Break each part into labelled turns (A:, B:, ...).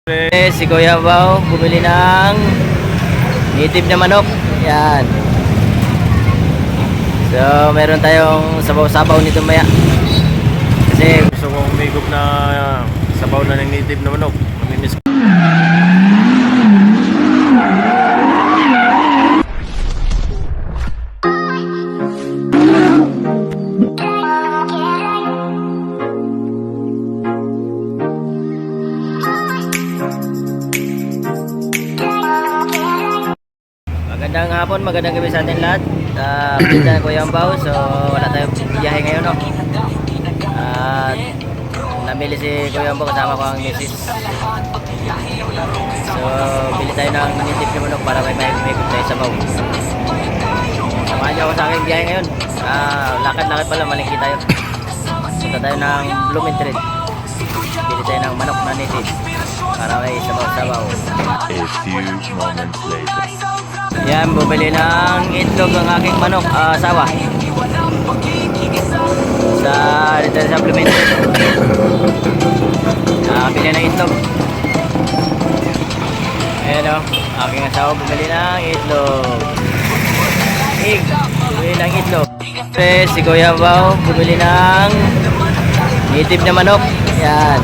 A: Si Kuya Bao bumili ng native na manok. Yan. So meron tayong sabaw-sabaw nito maya. Kasi
B: gusto kong umigop na sabaw na ng native na manok. Mamimiss ko.
A: Magandang hapon, magandang gabi sa atin lahat. Pinta ko yung Bao, so wala tayong biyahe ngayon, no? At namili si Kuya Bao, kasama ko ang misis. So bili tayo ng native na manok para may tayo sa Bao. Samahan niyo ako sa aking biyahe ngayon. Lakad-lakad pala, malingki tayo. Punta tayo ng Blumentritt. Bili tayo ng manok na native para may sabaw-sabaw.
B: A few moments later.
A: Yan, bumili ng itlog ng aking manok, asawa. Dito sa supplement. Bili ng itlog. Ayan o, aking asawa bumili ng itlog. Bumili ng itlog. Si Kuya Bao bumili ng native na manok. Yan.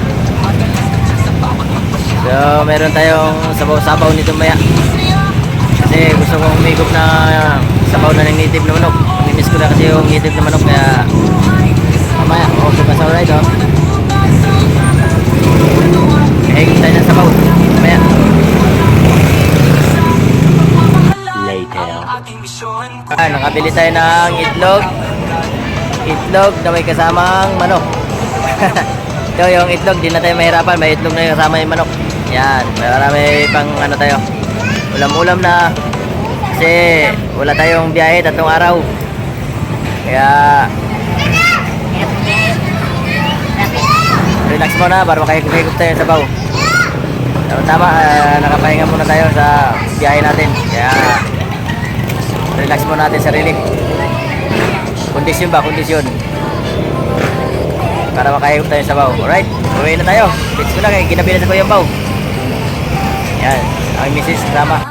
A: So meron tayong sabaw-sabaw nito maya. Kasi gusto kong umigop na sabaw na ng native na manok. Namimiss ko na kasi yung native na manok, kaya mamaya okay pa sa ride, oh. Higit tayo ng sabaw mamaya. Later. Nakabili tayo ng itlog na may kasamang manok. Ito yung itlog, di na tayo mahirapan, may itlog na yung kasama yung manok. Yan, marami pang ano tayo, ulam-ulam na, kasi wala tayong biyahe 3 araw, kaya relax muna para makahigop tayo sa Bao. Tama, nakapahinga muna tayo sa biyahe natin, kaya relax muna natin sarili. Kondisyon para makahigop tayo sa Bao. Alright, uwi na tayo. Let's go na, kaya ginabi na sa Kuya Bao. Yan, ang misis kasama.